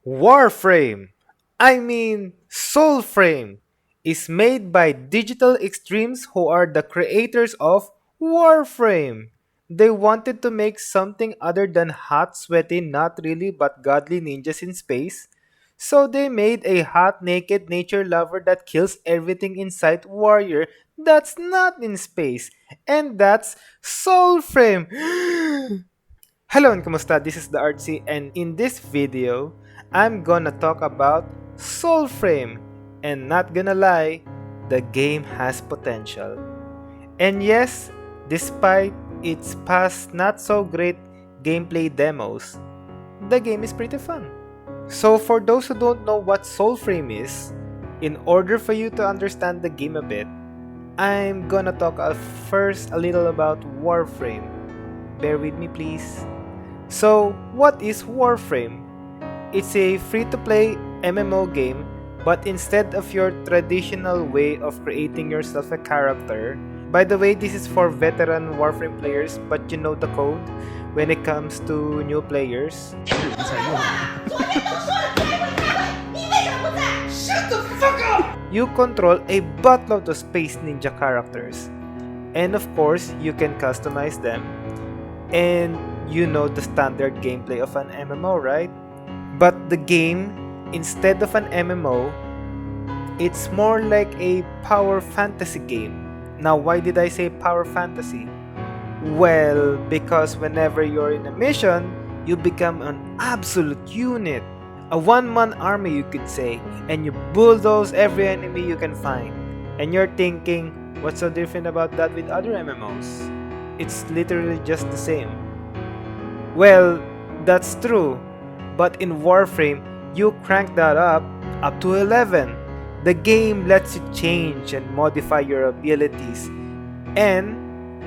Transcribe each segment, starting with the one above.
Warframe, SOULFRAME, is made by Digital Extremes, who are the creators of Warframe. They wanted to make something other than hot, sweaty, not really but godly ninjas in space. So they made a hot, naked nature lover that kills everything in sight warrior that's not in space. And that's SOULFRAME! Hello and kamusta? This is the Artsi, and in this video, I'm gonna talk about SOULFRAME. And not gonna lie, the game has potential. And yes, despite its past not so great gameplay demos, the game is pretty fun. So for those who don't know what SOULFRAME is, in order for you to understand the game a bit, I'm gonna talk first a little about Warframe. Bear with me please. So, what is Warframe? It's a free-to-play MMO game, but instead of your traditional way of creating yourself a character, by the way, this is for veteran Warframe players, but you know the code when it comes to new players. Shut the fuck up! You control a buttload of Space Ninja characters. And of course, you can customize them. And you know the standard gameplay of an MMO, right? But the game, instead of an MMO, it's more like a power fantasy game. Now, why did I say power fantasy? Well, because whenever you're in a mission, you become an absolute unit. A one-man army, you could say, and you bulldoze every enemy you can find. And you're thinking, what's so different about that with other MMOs? It's literally just the same. Well, that's true, but in Warframe, you crank that up to 11. The game lets you change and modify your abilities, and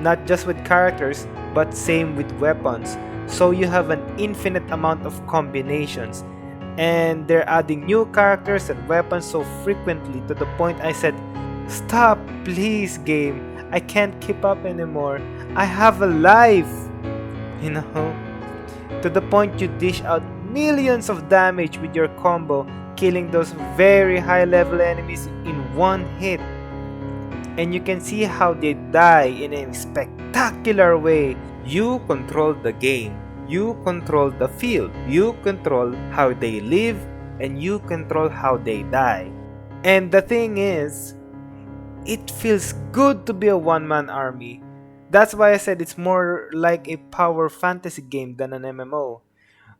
not just with characters, but same with weapons, so you have an infinite amount of combinations. And they're adding new characters and weapons so frequently to the point I said, stop please game, I can't keep up anymore, I have a life, you know? To the point you dish out millions of damage with your combo, killing those very high level enemies in one hit. And you can see how they die in a spectacular way. You control the game, you control the field, you control how they live, and you control how they die. And the thing is, it feels good to be a one-man army. That's why I said it's more like a power fantasy game than an MMO.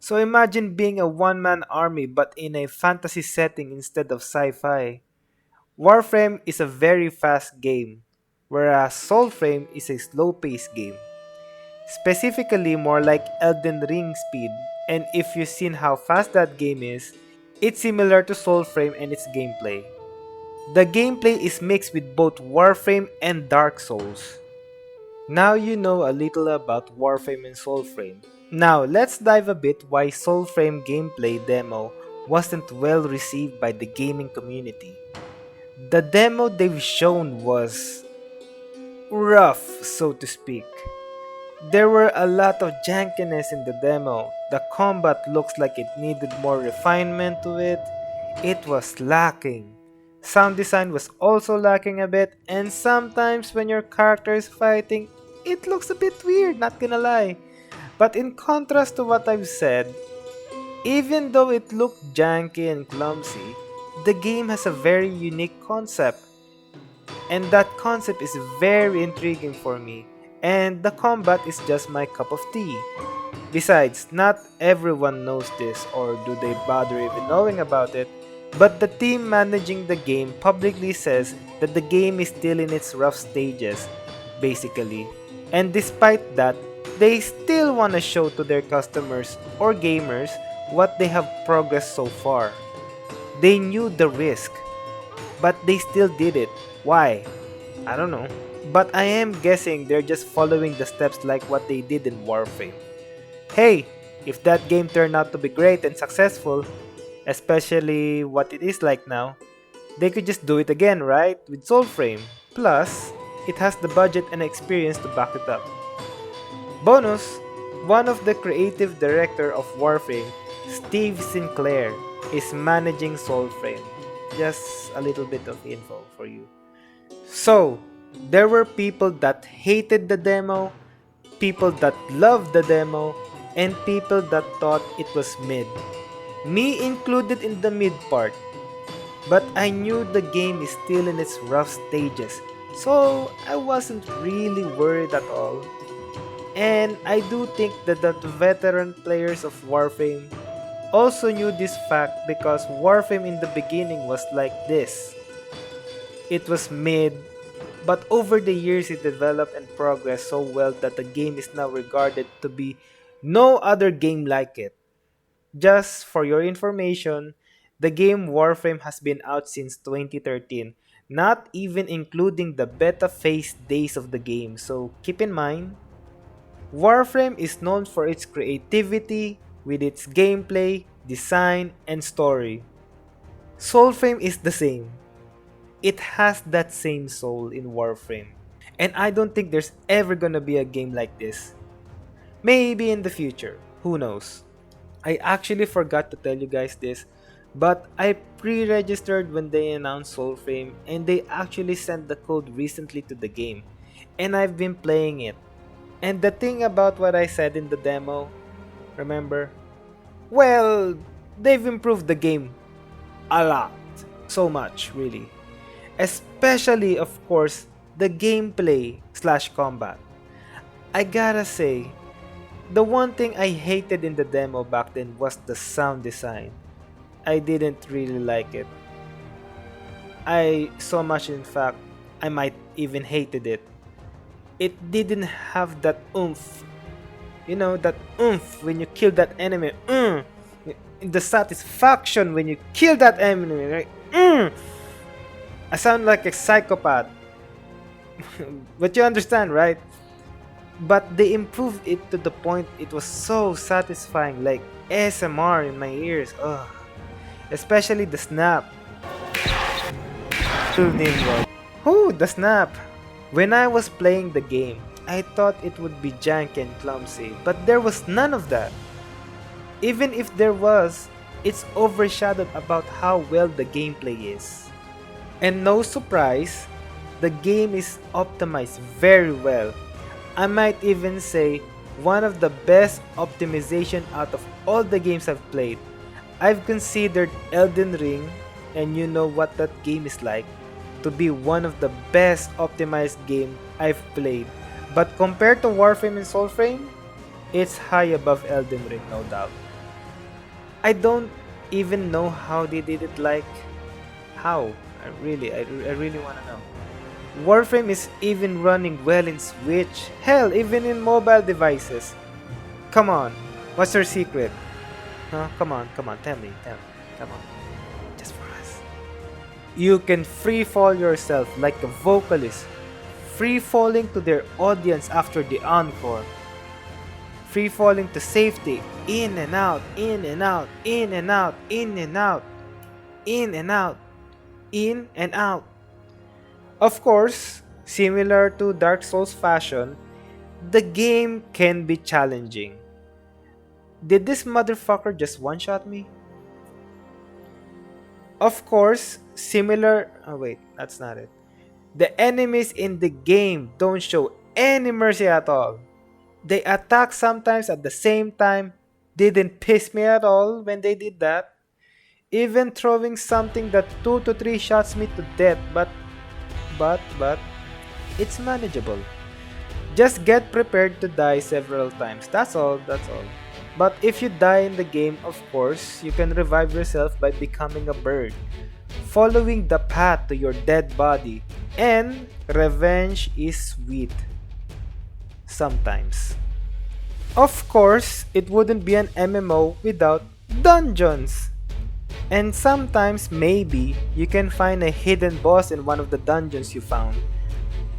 So imagine being a one-man army but in a fantasy setting instead of sci-fi. Warframe is a very fast game, whereas SOULFRAME is a slow-paced game. Specifically more like Elden Ring speed, and if you've seen how fast that game is, it's similar to SOULFRAME and its gameplay. The gameplay is mixed with both Warframe and Dark Souls. Now you know a little about Warframe and SOULFRAME. Now let's dive a bit why SOULFRAME gameplay demo wasn't well received by the gaming community. The demo they've shown was rough, so to speak. There were a lot of jankiness in the demo. The combat looks like it needed more refinement to it. It was lacking. Sound design was also lacking a bit, and sometimes when your character is fighting, it looks a bit weird, not gonna lie. But in contrast to what I've said, even though it looked janky and clumsy, the game has a very unique concept. And that concept is very intriguing for me, and the combat is just my cup of tea. Besides, not everyone knows this, or do they bother even knowing about it, but the team managing the game publicly says that the game is still in its rough stages, basically. And despite that, they still want to show to their customers or gamers what they have progressed so far. They knew the risk, but they still did it. Why? I don't know. But I am guessing they're just following the steps like what they did in Warframe. Hey, if that game turned out to be great and successful, especially what it is like now, they could just do it again, right? With SOULFRAME. Plus, it has the budget and experience to back it up. Bonus, one of the creative director of Warframe Steve Sinclair is managing SOULFRAME. Just a little bit of info for you. So, there were people that hated the demo, people that loved the demo, and people that thought it was mid. Me included in the mid part. But I knew the game is still in its rough stages, so I wasn't really worried at all. And I do think that the veteran players of Warframe also knew this fact because Warframe in the beginning was like this. It was mid, but over the years it developed and progressed so well that the game is now regarded to be no other game like it. Just for your information, the game Warframe has been out since 2013, not even including the beta phase days of the game, so keep in mind. Warframe is known for its creativity with its gameplay, design, and story. SOULFRAME is the same. It has that same soul in Warframe. And I don't think there's ever gonna be a game like this. Maybe in the future, who knows? I actually forgot to tell you guys this, but I pre-registered when they announced SOULFRAME and they actually sent the code recently to the game. And I've been playing it. And the thing about what I said in the demo, remember? Well, they've improved the game a lot. So much, really. Especially, of course, the gameplay / combat. I gotta say, the one thing I hated in the demo back then was the sound design. I didn't really like it. I so much, in fact, I might even hated it. It didn't have that oomph. You know, that oomph when you kill that enemy. The satisfaction when you kill that enemy. Right? I sound like a psychopath. But you understand, right? But they improved it to the point it was so satisfying, like ASMR in my ears. Ugh. Especially the snap. Ooh, the snap. When I was playing the game, I thought it would be janky and clumsy, but there was none of that. Even if there was, it's overshadowed about how well the gameplay is. And no surprise, the game is optimized very well. I might even say one of the best optimization out of all the games I've played. I've considered Elden Ring, and you know what that game is like, to be one of the best optimized game I've played. But compared to Warframe and SOULFRAME, it's high above Elden Ring, no doubt. I don't even know how they did it, like, how? I really wanna know. Warframe is even running well in Switch, hell, even in mobile devices. Come on, what's your secret? Huh? Come on, tell me, come on. Just for us. You can free fall yourself like a vocalist, free falling to their audience after the encore. Free falling to safety, in and out, in and out, in and out, in and out, in and out, in and out. Of course, similar to Dark Souls fashion, the game can be challenging. Did this motherfucker just one-shot me? Of course, similar... Oh wait, that's not it. The enemies in the game don't show any mercy at all. They attack sometimes at the same time. Didn't piss me at all when they did that. Even throwing something that 2 to 3 shots me to death, but it's manageable. Just get prepared to die several times. That's all. But if you die in the game, of course, you can revive yourself by becoming a bird, following the path to your dead body, and revenge is sweet. Sometimes. Of course, it wouldn't be an MMO without dungeons. And sometimes, maybe, you can find a hidden boss in one of the dungeons you found.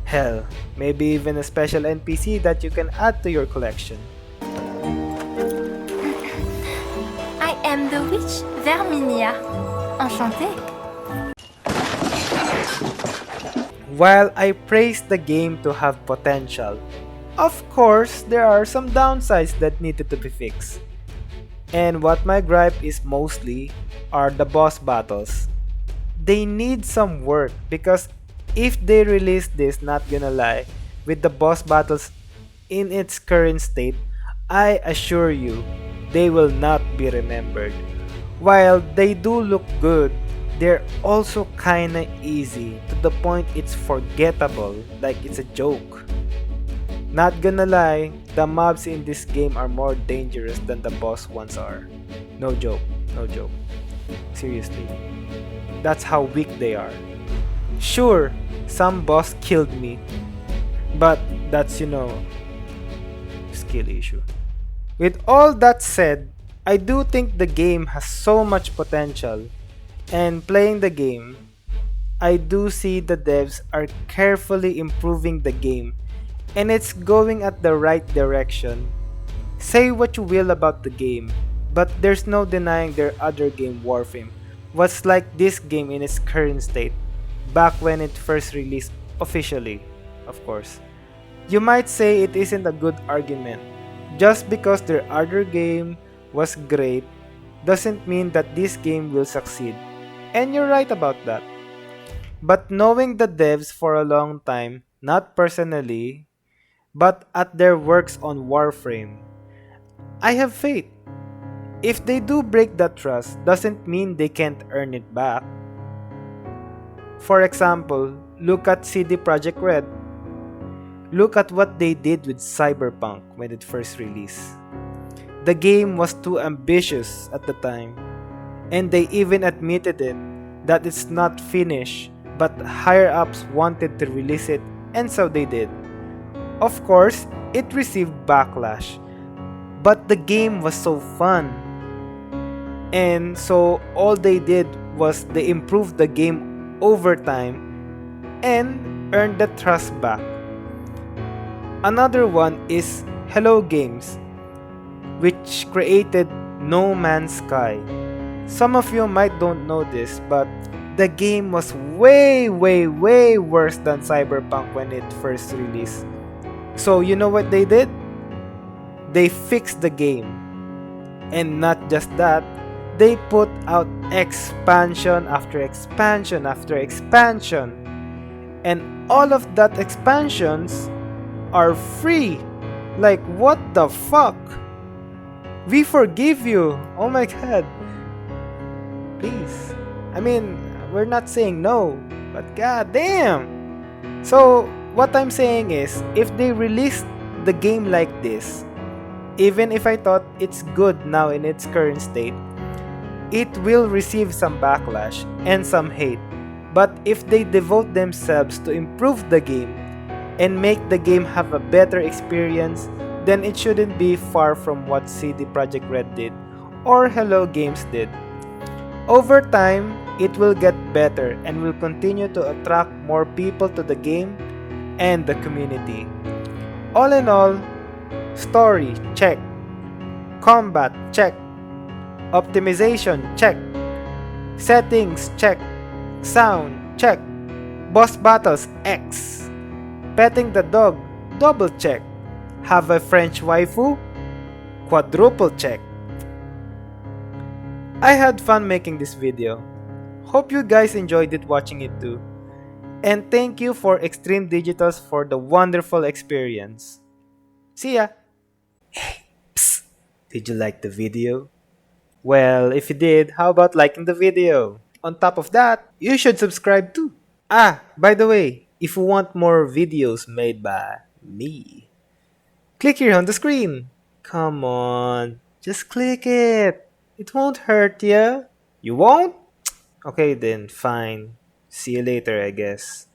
Hell, maybe even a special NPC that you can add to your collection. I am the witch Verminia. Enchantée. While I praise the game to have potential, of course there are some downsides that needed to be fixed. And what my gripe is mostly are the boss battles. They need some work because if they release this, not gonna lie, with the boss battles in its current state, I assure you, they will not be remembered. While they do look good, they're also kinda easy to the point it's forgettable, like it's a joke. Not gonna lie, the mobs in this game are more dangerous than the boss ones are. No joke, no joke. Seriously. That's how weak they are. Sure, some boss killed me, but that's, skill issue. With all that said, I do think the game has so much potential, and playing the game, I do see the devs are carefully improving the game, and it's going at the right direction. Say what you will about the game, but there's no denying their other game, Warframe, was like this game in its current state, back when it first released officially, of course. You might say it isn't a good argument. Just because their other game was great doesn't mean that this game will succeed. And you're right about that. But knowing the devs for a long time, not personally, but at their works on Warframe, I have faith. If they do break that trust, doesn't mean they can't earn it back. For example, look at CD Projekt Red. Look at what they did with Cyberpunk when it first released. The game was too ambitious at the time, and they even admitted it that it's not finished, but higher ups wanted to release it, and so they did. Of course, it received backlash, but the game was so fun. And so all they did was they improved the game over time and earned the trust back. Another one is Hello Games, which created No Man's Sky. Some of you might don't know this, but the game was way worse than Cyberpunk when it first released. So you know what they did? They fixed the game. And not just that, they put out expansion after expansion after expansion. And all of that expansions are free. Like, what the fuck? We forgive you. Oh my god. Please. I mean, we're not saying no, but god damn. So, what I'm saying is, if they released the game like this, even if I thought it's good now in its current state, it will receive some backlash and some hate. But if they devote themselves to improve the game and make the game have a better experience, then it shouldn't be far from what CD Projekt Red did or Hello Games did. Over time, it will get better and will continue to attract more people to the game and the community. All in all, story, check. Combat, check. Optimization, check. Settings, check. Sound, check. Boss battles, X. Petting the dog, double check. Have a French waifu? Quadruple check. I had fun making this video. Hope you guys enjoyed it watching it too. And thank you for Extreme Digitals for the wonderful experience. See ya! Hey, psst! Did you like the video? Well, if you did, how about liking the video? On top of that, you should subscribe too. Ah, by the way, if you want more videos made by me, click here on the screen. Come on, just click it. It won't hurt ya. You won't? Okay then, fine. See you later, I guess.